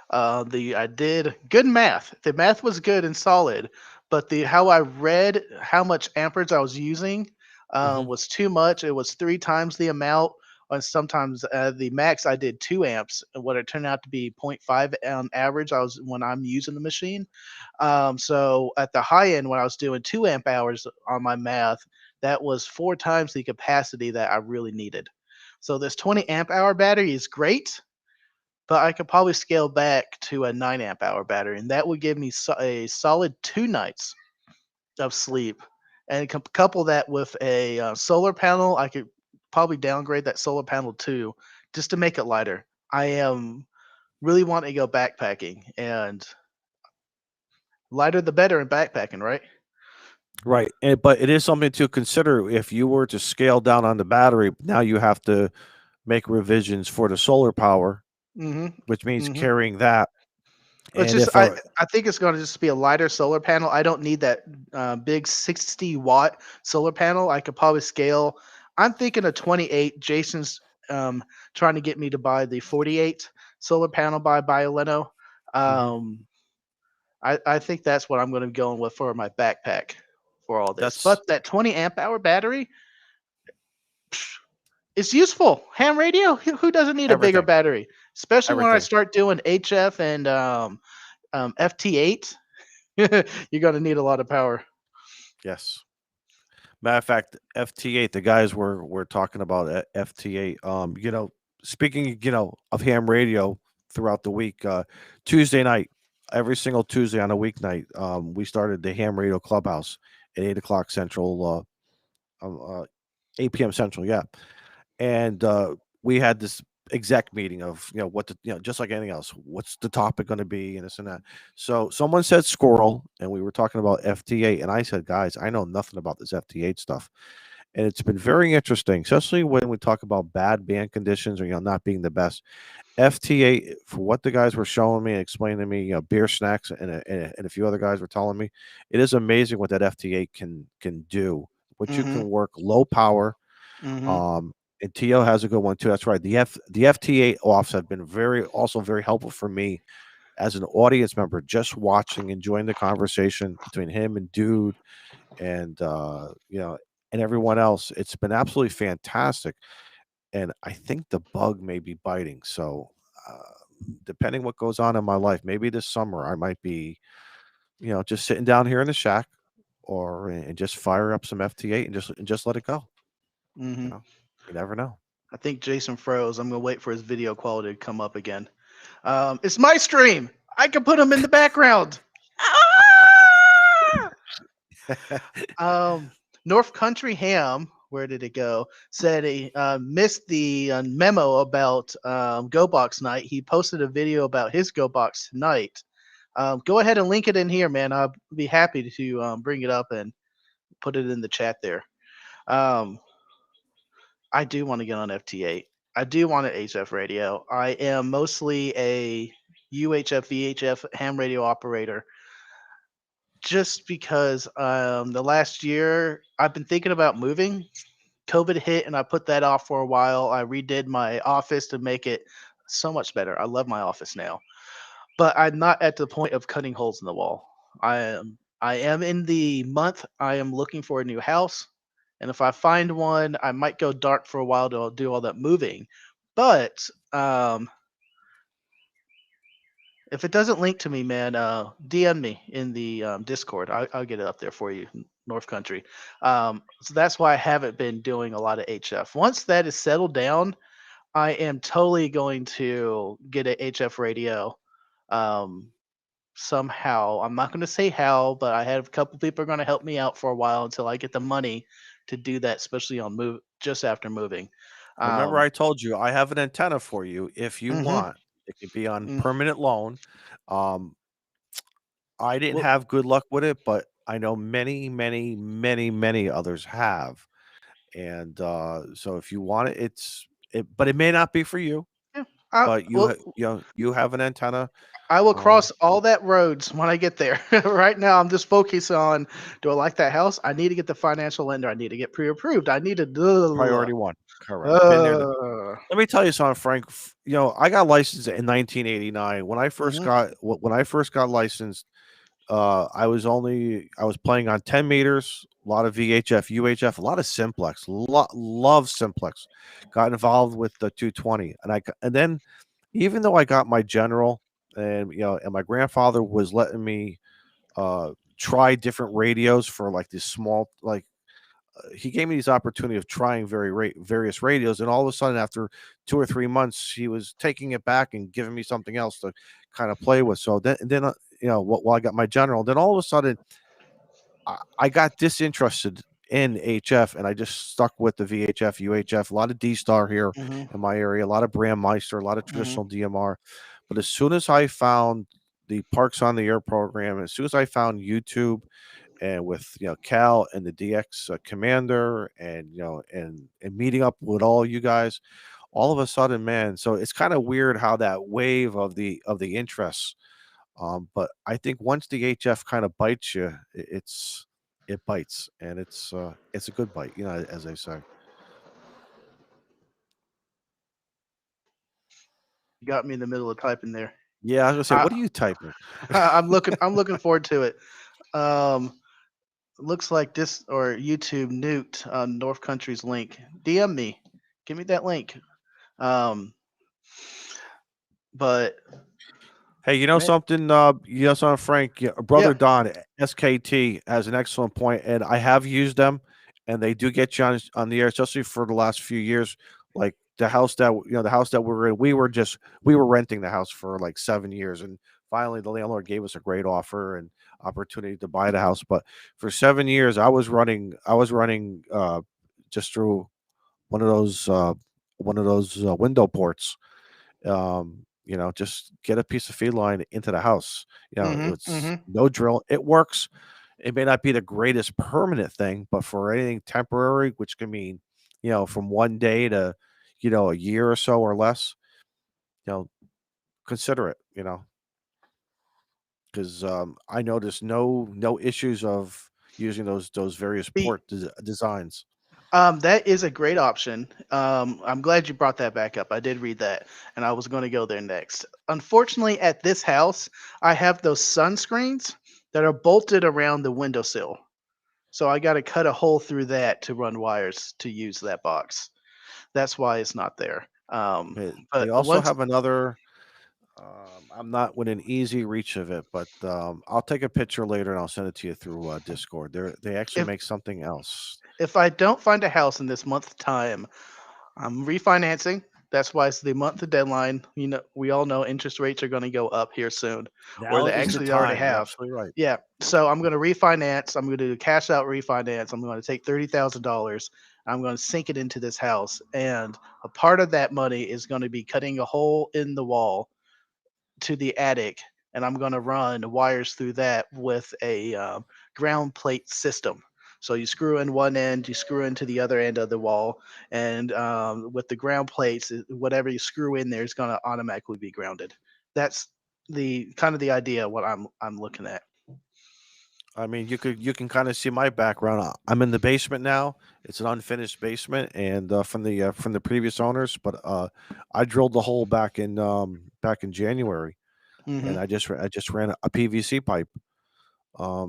I did good math. The math was good and solid, but how I read how much amperage I was using was too much. It was 3 times the amount, and sometimes the max I did 2 amps, and what it turned out to be 0.5 on average. When I'm using the machine. So at the high end, when I was doing 2 amp hours on my math, that was 4 times the capacity that I really needed. So this 20 amp hour battery is great, but I could probably scale back to a 9 amp hour battery, and that would give me a solid 2 nights of sleep. And couple that with a solar panel, I could probably downgrade that solar panel too, just to make it lighter. I am really wanting to go backpacking, and lighter the better in backpacking, right? Right. But it is something to consider. If you were to scale down on the battery, now you have to make revisions for the solar power, which means carrying that. It's just, I think it's going to just be a lighter solar panel. I don't need that big 60-watt solar panel. I could probably scale. I'm thinking a 28. Jason's trying to get me to buy the 48 solar panel by Bioleno. I think that's what I'm going to be going with for my backpack for all this. But that 20 amp hour battery, it's useful. Ham radio, who doesn't need a bigger battery? Especially when I start doing HF and FT8, you're going to need a lot of power. Yes. Matter of fact, FT8, the guys were talking about FT8. Speaking, of ham radio throughout the week, Tuesday night, every single Tuesday on a weeknight, we started the ham radio clubhouse at 8 o'clock Central, 8 p.m. Central. Yeah. And we had this exec meeting of, just like anything else, what's the topic going to be and this and that. So someone said squirrel, and we were talking about FT8, and I said, guys, I know nothing about this FT8 stuff. And it's been very interesting, especially when we talk about bad band conditions or, not being the best. FT8, for what the guys were showing me and explaining to me, beer snacks and a few other guys were telling me, it is amazing what that FT8 can do. What you can work low power. And Tio has a good one too. That's right. The FT8 offs have been very helpful for me as an audience member, just watching, enjoying the conversation between him and Dude. and and everyone else. It's been absolutely fantastic, and I think the bug may be biting. So, depending what goes on in my life, maybe this summer I might be, just sitting down here in the shack, or and just fire up some FT8 and just let it go. Mm-hmm. You never know. I think Jason froze. I'm gonna wait for his video quality to come up again. It's my stream. I can put him in the background. North Country Ham, where did it go? Said he missed the memo about Go Box Night. He posted a video about his Go Box tonight. Go ahead and link it in here, man. I'll be happy to bring it up and put it in the chat there. I do want to get on FT8. I do want an HF radio. I am mostly a UHF, VHF ham radio operator just because the last year I've been thinking about moving. COVID hit and I put that off for a while. I redid my office to make it so much better. I love my office now, but I'm not at the point of cutting holes in the wall. I am in the month I am looking for a new house. And if I find one, I might go dark for a while to do all that moving. But if it doesn't link to me, man, DM me in the Discord. I'll get it up there for you, North Country. So that's why I haven't been doing a lot of HF. Once that is settled down, I am totally going to get a HF radio. Somehow, I'm not going to say how, but I have a couple people are going to help me out for a while until I get the money to do that, especially on move just after moving. Remember, I told you I have an antenna for you if you want. It can be on permanent loan. I didn't have good luck with it, but I know many, many, many, many others have. And so if you want it, but it may not be for you. Yeah, But you have an antenna. I will cross all that roads when I get there. Right now, I'm just focused on: do I like that house? I need to get the financial lender. I need to get pre-approved. I need to priority one. Correct. Been there. Let me tell you something, Frank. I got licensed in 1989. When I first got licensed, I was playing on 10 meters, a lot of VHF, UHF, a lot of simplex. Love simplex. Got involved with the 220, and then even though I got my general, and my grandfather was letting me try different radios for like this small, he gave me these opportunity of trying various radios, and all of a sudden after 2 or 3 months he was taking it back and giving me something else to kind of play with. So then while I got my general, then all of a sudden I got disinterested in HF, and I just stuck with the VHF, UHF, a lot of D-Star here in my area, a lot of Brandmeister, a lot of traditional DMR. But as soon as I found the Parks on the Air program, as soon as I found YouTube, and with Cal and the DX Commander, and and meeting up with all you guys, all of a sudden, man. So it's kind of weird how that wave of the interests. But I think once the HF kind of bites you, it bites, and it's a good bite, as I say. You got me in the middle of typing there. Yeah, I was gonna say, what are you typing? I'm looking forward to it. Looks like this or YouTube nuked North Country's link. DM me, give me that link. But hey, something, Frank, brother Don SKT has an excellent point, and I have used them, and they do get you on the air, especially for the last few years. Like the house that we're in, we were renting the house for like 7 years, and finally the landlord gave us a great offer and opportunity to buy the house. But for 7 years, I was running just through one of those window ports. Just get a piece of feed line into the house. It's no drill. It works. It may not be the greatest permanent thing, but for anything temporary, which can mean, from 1 day to, a year or so or less, consider it, because I noticed no issues of using those various port designs. That is a great option. I'm glad you brought that back up. I did read that, and I was going to go there next. Unfortunately, at this house, I have those sunscreens that are bolted around the windowsill. So I got to cut a hole through that to run wires to use that box. That's why it's not there. They But also once, have another. I'm not within easy reach of it, but I'll take a picture later and I'll send it to you through Discord. They actually if make something else. if I don't find a house in this month's time, I'm refinancing. That's why it's the month of deadline. You know, we all know interest rates are going to go up here soon, or Now they is the actually already time. You're have. absolutely right. Yeah. So I'm going to refinance. I'm going to do a cash out refinance. I'm going to take $30,000. I'm going to sink it into this house, and a part of that money is going to be cutting a hole in the wall to the attic, and I'm going to run wires through that with a ground plate system. So you screw in one end, you screw into the other end of the wall, and with the ground plates, whatever you screw in there is going to automatically be grounded. That's the kind of the idea what I'm looking at. I mean, you can kind of see my background. I'm in the basement now. It's an unfinished basement, and from the previous owners. But I drilled the hole back in January, and Hmm. I just ran a PVC pipe,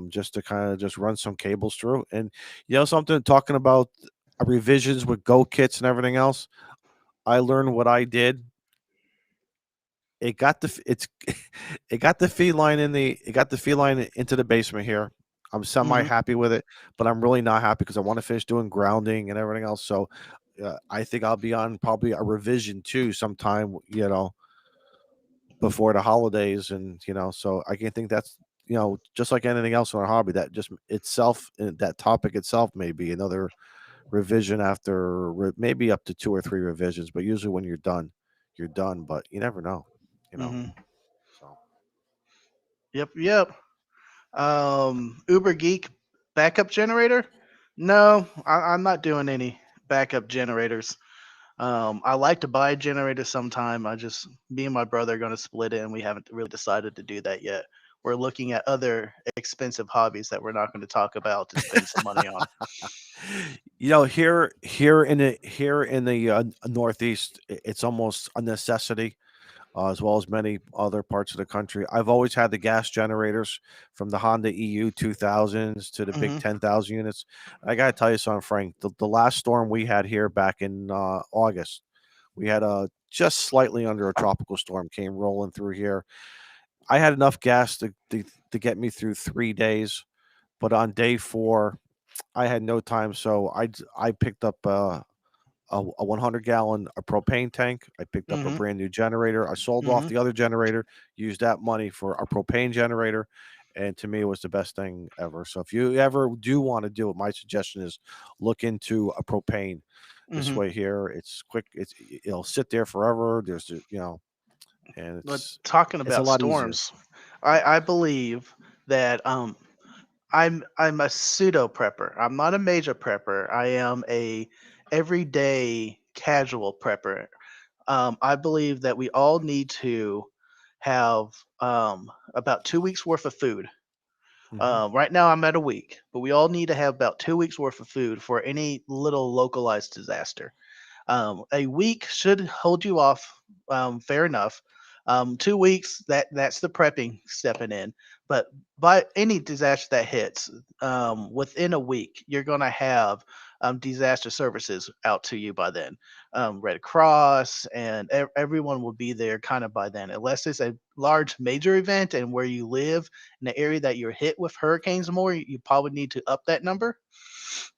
just to kind of just run some cables through. And you know something, talking about revisions with go kits and everything else. I learned what I did. It got the it's it got the feed line it got the feed line into the basement here. I'm semi Hmm. happy with it, but I'm really not happy because I want to finish doing grounding and everything else. So I think I'll be on probably a revision too sometime, before the holidays, and so I can think that's just like anything else in our hobby, that just itself, that topic itself may be another revision after maybe up to two or three revisions, but usually when you're done. But you never know, you know. Hmm. So Yep. Yep. Uber Geek backup generator? No, I'm not doing any backup generators. I like to buy a generator sometime. Me and my brother are going to split it, and we haven't really decided to do that yet. We're looking at other expensive hobbies that we're not going to talk about to spend some money on. here in the Northeast, it's almost a necessity, as well as many other parts of the country. I've always had the gas generators from the Honda EU 2000s to the big Hmm. 10,000 units. I got to tell you something, Frank. The last storm we had here back in August, we had a just slightly under a tropical storm came rolling through here. I had enough gas to get me through 3 days, but on day four, I had no time, so I picked up a 100-gallon a propane tank. I picked up a Hmm. brand new generator. I sold off Hmm. the other generator, used that money for a propane generator, and to me, it was the best thing ever. So if you ever do want to do it, my suggestion is look into a propane. This Hmm. way here, it's quick. It'll sit there forever. And But talking it's a about lot easier. storms, I believe that I'm a pseudo prepper. I'm not a major prepper. I am a everyday casual prepper. I believe that we all need to have about 2 weeks worth of food. Hmm. Right now, I'm at a week, but we all need to have about 2 weeks worth of food for any little localized disaster. A week should hold you off, fair enough. 2 weeks, that's the prepping stepping in. But by any disaster that hits, within a week, you're going to have disaster services out to you by then. Red Cross and everyone will be there kind of by then, unless it's a large major event and where you live in the area that you're hit with hurricanes more, you probably need to up that number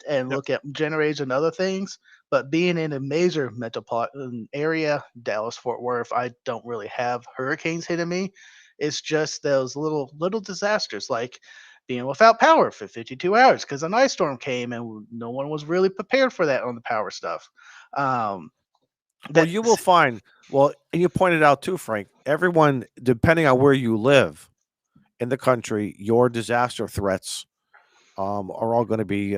and Yep. look at generators and other things. But being in a major metropolitan area, Dallas, Fort Worth, I don't really have hurricanes hitting me. It's just those little disasters like being without power for 52 hours because an ice storm came and no one was really prepared for that on the power stuff. Um, Well, that you will find. Well, and you pointed out too, Frank. Everyone, depending on where you live in the country, your disaster threats are all going to be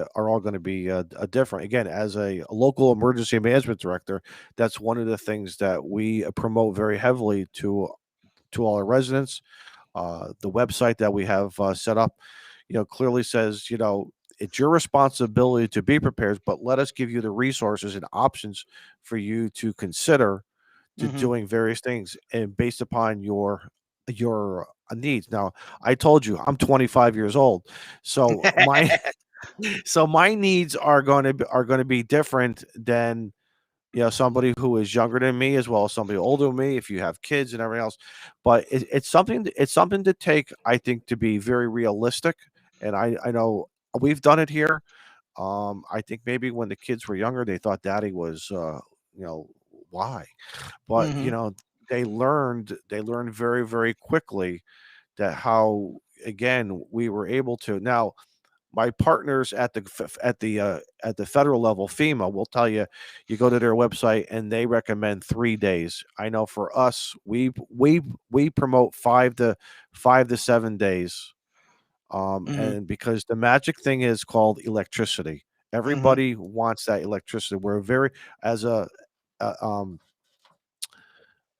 different. Again, as a local emergency management director, that's one of the things that we promote very heavily to all our residents. The website that we have set up, clearly says, it's your responsibility to be prepared, but let us give you the resources and options for you to consider to Mhm. doing various things and based upon your needs. Now, I told you I'm 25 years old, so my So my needs are going to be different than somebody who is younger than me, as well as somebody older than me, if you have kids and everything else. But it's something to take, I think, to be very realistic. And I know we've done it here. I think maybe when the kids were younger, they thought daddy was why, but they learned very, very quickly that how, again, we were able to. Now my partners at the federal level, FEMA, will tell you, you go to their website and they recommend 3 days. I know for us, we promote 5 to 7 days, and because the magic thing is called electricity. Everybody wants that electricity. We're very, as a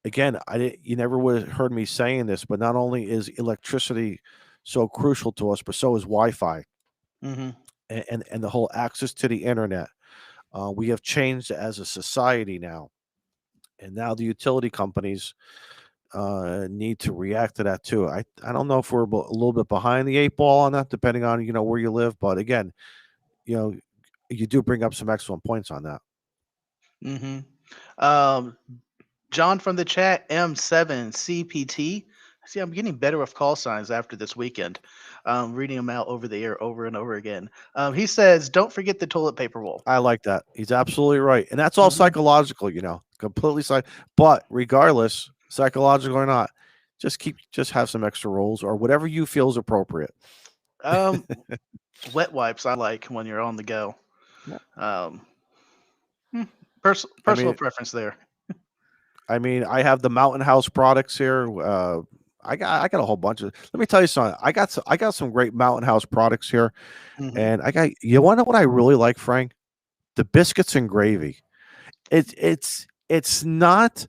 again, you never would have heard me saying this, but not only is electricity so crucial to us, but so is Wi-Fi. And the whole access to the internet. We have changed as a society now, and now the utility companies need to react to that too. I don't know if we're a little bit behind the 8 ball on that, depending on where you live. But again, you do bring up some excellent points on that. John from the chat, M7CPT. See, I'm getting better with call signs after this weekend. Reading them out over the air over and over again. He says, don't forget the toilet paper roll. I like that. He's absolutely right. And that's all psychological, completely but regardless, psychological or not, just have some extra rolls or whatever you feel is appropriate. Wet wipes I like when you're on the go. Personal preference there. I mean, I have the Mountain House products here. I got a whole bunch of. Let me tell you something. I got some great Mountain House products here, and I got. You want to know what I really like, Frank? The biscuits and gravy. It's not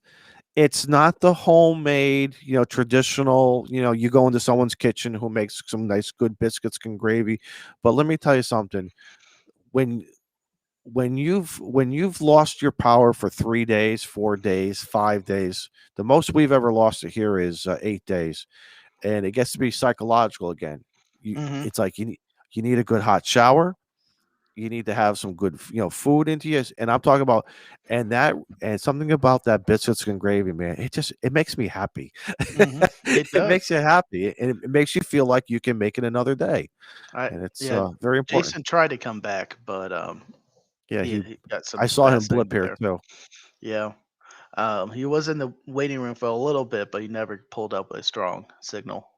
the homemade, traditional. You go into someone's kitchen who makes some nice, good biscuits and gravy. But let me tell you something. When you've lost your power for 3 days, 4 days, 5 days, the most we've ever lost it here is 8 days, and it gets to be psychological again. It's like you need a good hot shower. You need to have some good food into you, and I'm talking about and something about that biscuits and gravy, man. It makes me happy. It makes you happy, and it makes you feel like you can make it another day, and it's very important. Jason tried to come back, but he got some. I saw him blip here too. Yeah, he was in the waiting room for a little bit, but he never pulled up a strong signal.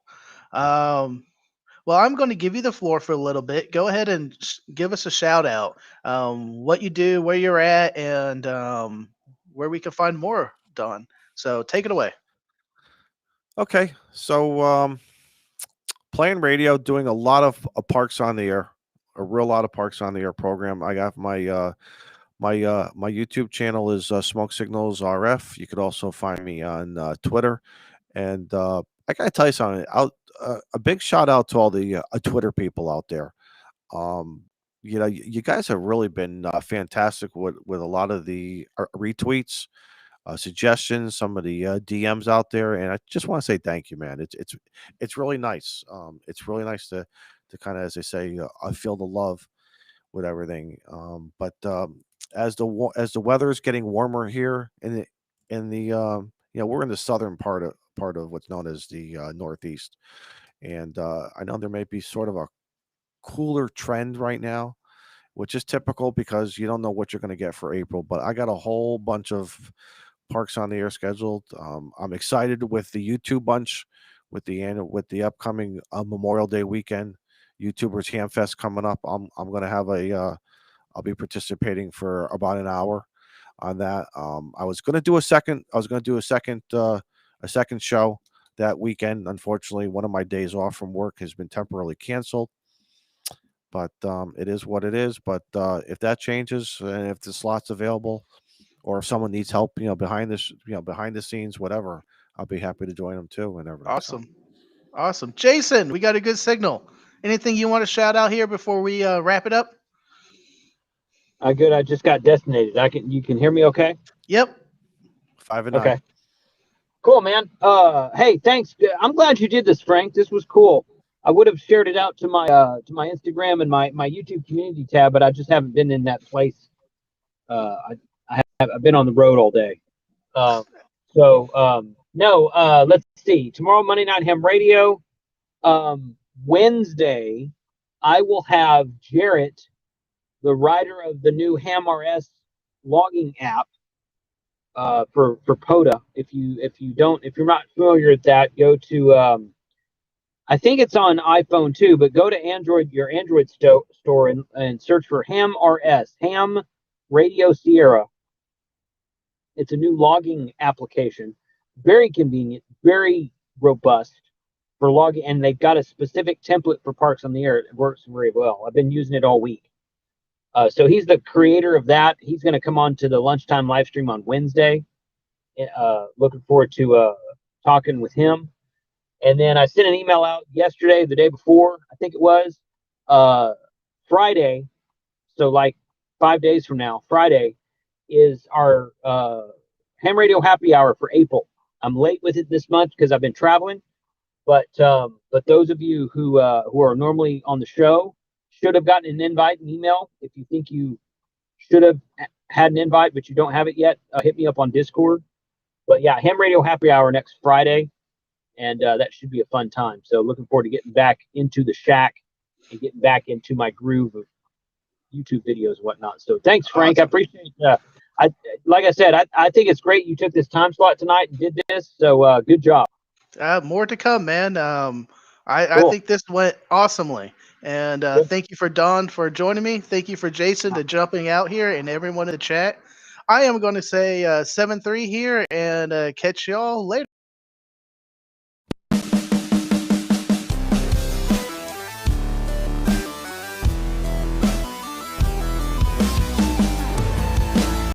Well, I'm going to give you the floor for a little bit. Go ahead and give us a shout out. What you do, where you're at, and where we can find more, Don. So take it away. Okay, so playing radio, doing a lot of Parks on the Air, a real lot of Parks on the Air program. I got my my YouTube channel is Smoke Signals RF. You could also find me on Twitter, and I gotta tell you something. A big shout out to all the Twitter people out there. You guys have really been fantastic with a lot of the retweets, suggestions, some of the DMs out there, and I just want to say thank you, man. It's really nice. It's really nice to kind of, as I say, I feel the love with everything. But as the weather is getting warmer here in the we're in the southern part of what's known as the Northeast, and I know there may be sort of a cooler trend right now, which is typical because you don't know what you're going to get for April. But I got a whole bunch of Parks on the Air scheduled. I'm excited with the YouTube bunch with the upcoming Memorial Day weekend. YouTubers Hamfest coming up. I'm going to have I'll be participating for about an hour on that. I was going to do a second show that weekend. Unfortunately, one of my days off from work has been temporarily canceled, but it is what it is. But if that changes and if the slot's available, or if someone needs help, behind the scenes, whatever, I'll be happy to join them too. And everything. Awesome. Jason, we got a good signal. Anything you want to shout out here before we wrap it up? Good. I just got destinated. You can hear me okay? Yep. 5 and 9. Okay. Cool, man. Hey, thanks. I'm glad you did this, Frank. This was cool. I would have shared it out to my Instagram and my YouTube community tab, but I just haven't been in that place. I've been on the road all day. Let's see. Tomorrow, Monday Night Ham Radio. Wednesday, I will have Jarrett, the writer of the new Ham RS logging app, for POTA. If you're not familiar with that, go to I think it's on iPhone too, but go to your Android store and search for Ham RS, Ham Radio Sierra. It's a new logging application, very convenient, very robust for logging, and they've got a specific template for Parks on the Air. It works very well. I've been using it all week. So he's the creator of that. He's going to come on to the lunchtime live stream on Wednesday. Looking forward to talking with him. And then I sent an email out yesterday, the day before, I think it was, Friday. So like 5 days from now, Friday is our Ham Radio Happy Hour for April. I'm late with it this month because I've been traveling. But those of you who are normally on the show should have gotten an invite, an email. If you think you should have had an invite, but you don't have it yet, hit me up on Discord. But yeah, Ham Radio Happy Hour next Friday. And that should be a fun time. So looking forward to getting back into the shack and getting back into my groove of YouTube videos and whatnot. So thanks, Frank. Awesome. I appreciate it. Like I said, I think it's great you took this time slot tonight and did this. So good job. More to come, man. Cool. I think this went awesomely. And thank you for Don for joining me. Thank you for Jason to jumping out here and everyone in the chat. I am going to say 7-3 here and catch y'all later.